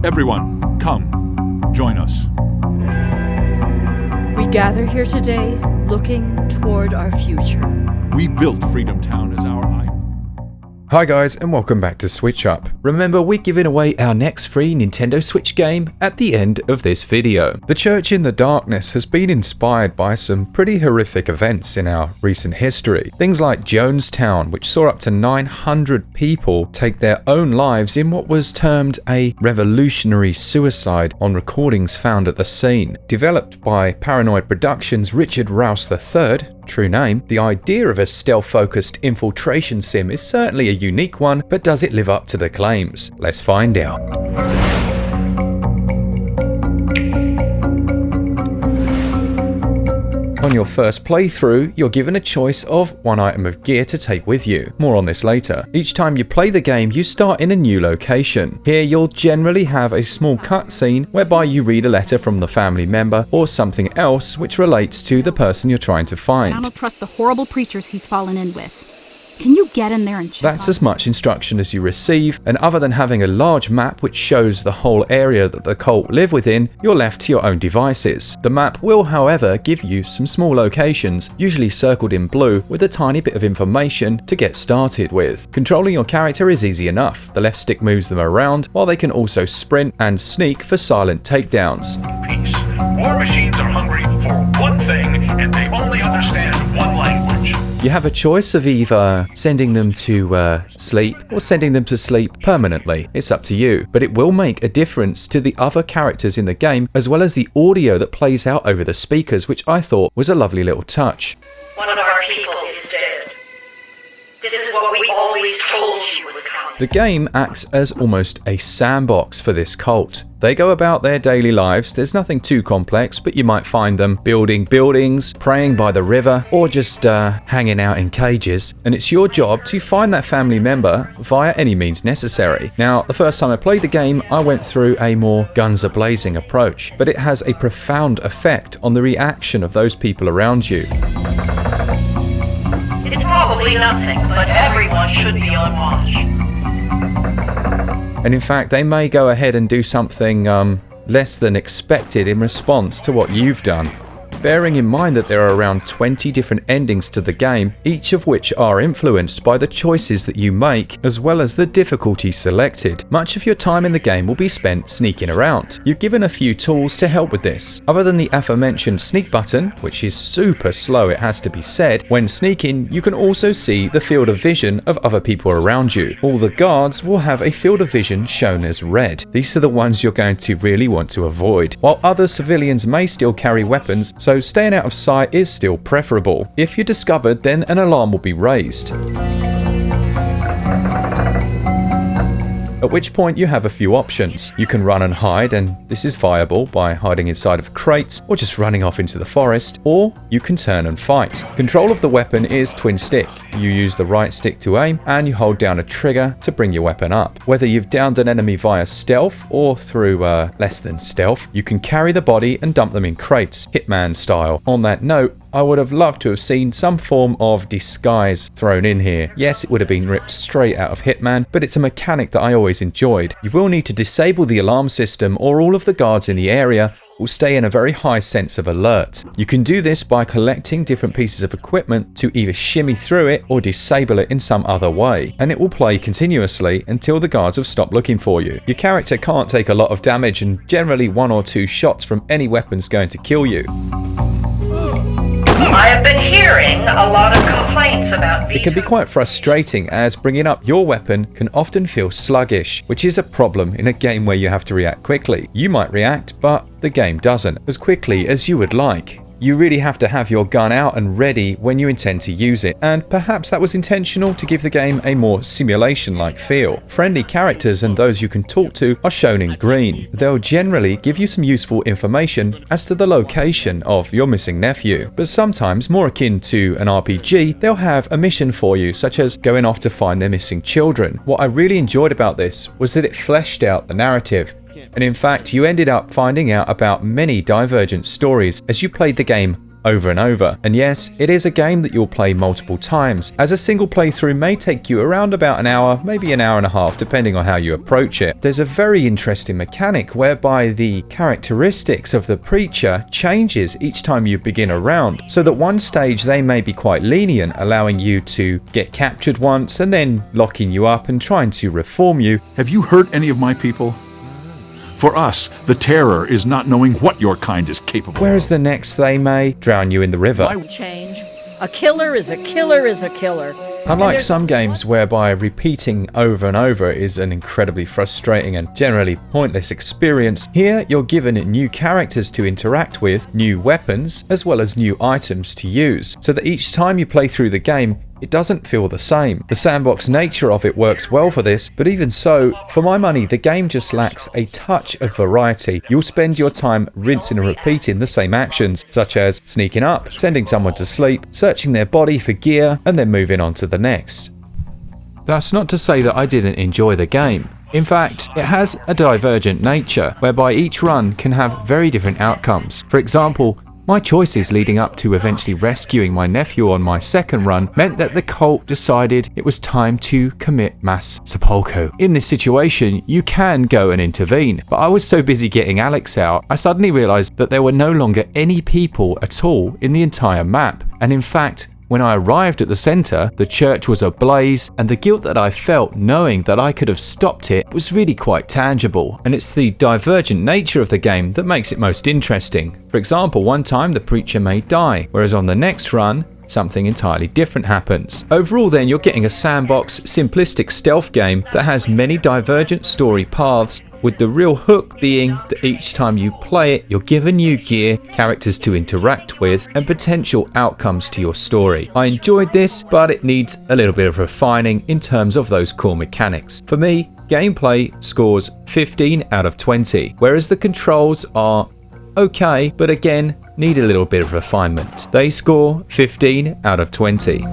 Everyone, come, join us. We gather here today looking toward our future. We built Freedom Town as our idol. Hi guys, and welcome back to SwitchUp. Remember, we're giving away our next free Nintendo Switch game at the end of this video. The Church in the Darkness has been inspired by some pretty horrific events in our recent history. Things like Jonestown, which saw up to 900 people take their own lives in what was termed a revolutionary suicide on recordings found at the scene. Developed by Paranoid Productions' Richard Rouse III, true name, the idea of a stealth-focused infiltration sim is certainly a unique one, but does it live up to the claims? Let's find out. On your first playthrough, you're given a choice of one item of gear to take with you. More on this later. Each time you play the game, you start in a new location. Here you'll generally have a small cutscene whereby you read a letter from the family member or something else which relates to the person you're trying to find. I don't trust the horrible preachers he's fallen in with. Can you get in there and check? That's as much instruction as you receive, and other than having a large map which shows the whole area that the cult live within, you're left to your own devices. The map will, however, give you some small locations, usually circled in blue, with a tiny bit of information to get started with. Controlling your character is easy enough. The left stick moves them around, while they can also sprint and sneak for silent takedowns. Peace. War machines are hungry for one thing, and they only understand one language. You have a choice of either sending them to sleep or sending them to sleep permanently. It's up to you, but it will make a difference to the other characters in the game, as well as the audio that plays out over the speakers, which I thought was a lovely little touch. One of our people is dead. This is what we always told you would come. The game acts as almost a sandbox for this cult. They go about their daily lives. There's nothing too complex, but you might find them building buildings, praying by the river, or just hanging out in cages. And it's your job to find that family member via any means necessary. Now, the first time I played the game, I went through a more guns a-blazing approach, but it has a profound effect on the reaction of those people around you. It's probably nothing, but everyone should be on watch. And in fact, they may go ahead and do something less than expected in response to what you've done. Bearing in mind that there are around 20 different endings to the game, each of which are influenced by the choices that you make, as well as the difficulty selected. Much of your time in the game will be spent sneaking around. You're given a few tools to help with this. Other than the aforementioned sneak button, which is super slow, it has to be said, when sneaking, you can also see the field of vision of other people around you. All the guards will have a field of vision shown as red. These are the ones you're going to really want to avoid, while other civilians may still carry weapons, so staying out of sight is still preferable. If you're discovered, then an alarm will be raised. At which point you have a few options. You can run and hide, and this is viable by hiding inside of crates or just running off into the forest, or you can turn and fight. Control of the weapon is twin stick. You use the right stick to aim, and you hold down a trigger to bring your weapon up. Whether you've downed an enemy via stealth or through less than stealth, you can carry the body and dump them in crates, Hitman style. On that note, I would have loved to have seen some form of disguise thrown in here. Yes, it would have been ripped straight out of Hitman, but it's a mechanic that I always enjoyed. You will need to disable the alarm system, or all of the guards in the area will stay in a very high sense of alert. You can do this by collecting different pieces of equipment to either shimmy through it or disable it in some other way, and it will play continuously until the guards have stopped looking for you. Your character can't take a lot of damage, and generally 1 or 2 shots from any weapon's going to kill you. I have been hearing a lot of complaints about these. It can be quite frustrating, as bringing up your weapon can often feel sluggish, which is a problem in a game where you have to react quickly. You might react, but the game doesn't, as quickly as you would like. You really have to have your gun out and ready when you intend to use it, and perhaps that was intentional to give the game a more simulation-like feel. Friendly characters and those you can talk to are shown in green. They'll generally give you some useful information as to the location of your missing nephew, but sometimes, more akin to an RPG, they'll have a mission for you, such as going off to find their missing children. What I really enjoyed about this was that it fleshed out the narrative. And in fact, you ended up finding out about many divergent stories as you played the game over and over. And yes, it is a game that you'll play multiple times, as a single playthrough may take you around about an hour, maybe an hour and a half, depending on how you approach it. There's a very interesting mechanic whereby the characteristics of the preacher changes each time you begin a round, so that one stage they may be quite lenient, allowing you to get captured once and then locking you up and trying to reform you. Have you hurt any of my people? For us, the terror is not knowing what your kind is capable Whereas of. the next they may drown you in the river. Change. A killer is a killer is a killer. Unlike some games whereby repeating over and over is an incredibly frustrating and generally pointless experience, here you're given new characters to interact with, new weapons, as well as new items to use, so that each time you play through the game, it doesn't feel the same. The sandbox nature of it works well for this, but even so, for my money, the game just lacks a touch of variety. You'll spend your time rinsing and repeating the same actions, such as sneaking up, sending someone to sleep, searching their body for gear, and then moving on to the next. That's not to say that I didn't enjoy the game. In fact, it has a divergent nature, whereby each run can have very different outcomes. For example, my choices leading up to eventually rescuing my nephew on my second run meant that the cult decided it was time to commit mass seppuku. In this situation, you can go and intervene, but I was so busy getting Alex out, I suddenly realized that there were no longer any people at all in the entire map. And in fact, when I arrived at the center, the church was ablaze, and the guilt that I felt knowing that I could have stopped it was really quite tangible. And it's the divergent nature of the game that makes it most interesting. For example, one time the preacher may die, whereas on the next run, something entirely different happens. Overall then, you're getting a sandbox, simplistic stealth game that has many divergent story paths, with the real hook being that each time you play it, you're given new gear, characters to interact with, and potential outcomes to your story. I enjoyed this, but it needs a little bit of refining in terms of those core mechanics. For me, gameplay scores 15 out of 20, whereas the controls are okay, but again, need a little bit of refinement. They score 15 out of 20.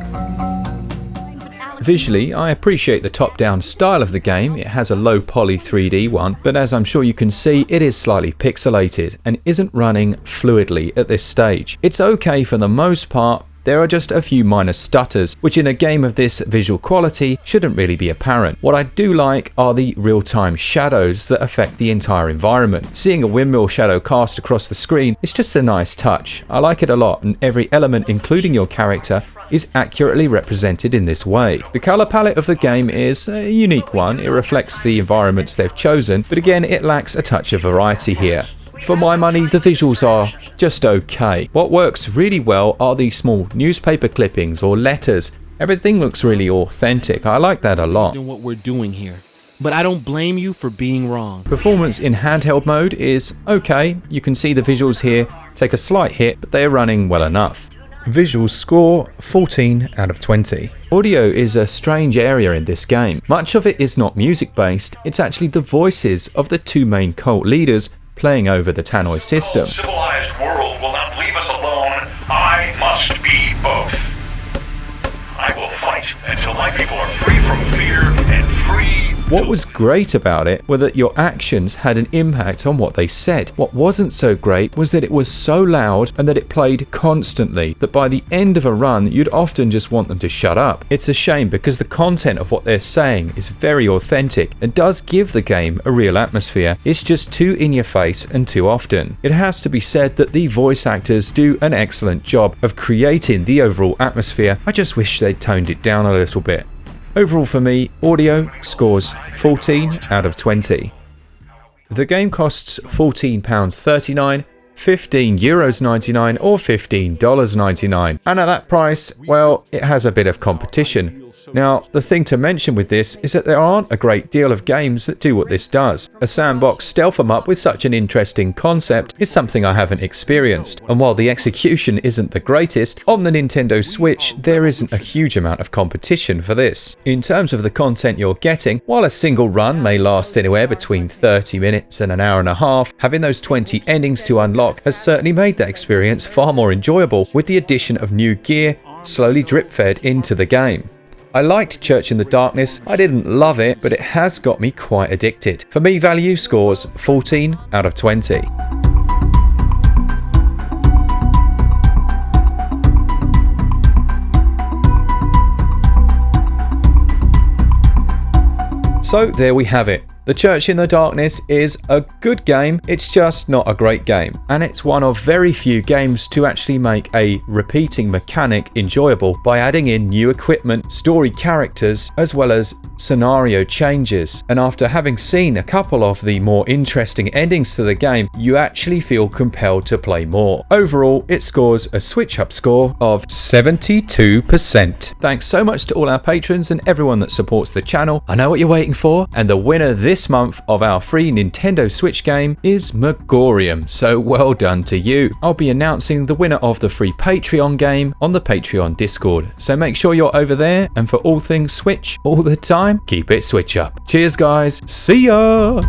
Visually, I appreciate the top-down style of the game. It has a low poly 3D one, but as I'm sure you can see, it is slightly pixelated and isn't running fluidly at this stage. It's okay for the most part. There are just a few minor stutters, which in a game of this visual quality shouldn't really be apparent. What I do like are the real-time shadows that affect the entire environment. Seeing a windmill shadow cast across the screen is just a nice touch. I like it a lot, and every element, including your character, is accurately represented in this way. The color palette of the game is a unique one. It reflects the environments they've chosen, but again, it lacks a touch of variety here. For my money, the visuals are just okay. What works really well are the small newspaper clippings or letters. Everything looks really authentic. I like that a lot. What we're doing here, but I don't blame you for being wrong. Performance in handheld mode is okay. You can see the visuals here take a slight hit, but they are running well enough. Visuals score 14 out of 20. Audio is a strange area in this game. Much of it is not music based, it's actually the voices of the two main cult leaders playing over the tannoy system. The civilized world will not leave us alone. I must be both. I will fight until my people are free from fear and free. What was great about it were that your actions had an impact on what they said. What wasn't so great was that it was so loud and that it played constantly that by the end of a run you'd often just want them to shut up. It's a shame because the content of what they're saying is very authentic and does give the game a real atmosphere. It's just too in your face and too often. It has to be said that the voice actors do an excellent job of creating the overall atmosphere. I just wish they'd toned it down a little bit. Overall for me, audio scores 14 out of 20. The game costs £14.39, €15.99 or $15.99, and at that price, well, it has a bit of competition. Now, the thing to mention with this is that there aren't a great deal of games that do what this does. A sandbox stealth 'em up with such an interesting concept is something I haven't experienced, and while the execution isn't the greatest, on the Nintendo Switch there isn't a huge amount of competition for this. In terms of the content you're getting, while a single run may last anywhere between 30 minutes and an hour and a half, having those 20 endings to unlock has certainly made that experience far more enjoyable with the addition of new gear slowly drip-fed into the game. I liked Church in the Darkness. I didn't love it, but it has got me quite addicted. For me, value scores 14 out of 20. So there we have it. The Church in the Darkness is a good game, it's just not a great game, and it's one of very few games to actually make a repeating mechanic enjoyable by adding in new equipment, story characters, as well as scenario changes. And after having seen a couple of the more interesting endings to the game, you actually feel compelled to play more. Overall, it scores a SwitchUp score of 72%. Thanks so much to all our patrons and everyone that supports the channel. I know what you're waiting for, and the winner this month of our free Nintendo Switch game is Megorium, so well done to you. I'll be announcing the winner of the free Patreon game on the Patreon Discord, so make sure you're over there, and for all things Switch all the time, keep it Switch up. Cheers guys, see ya!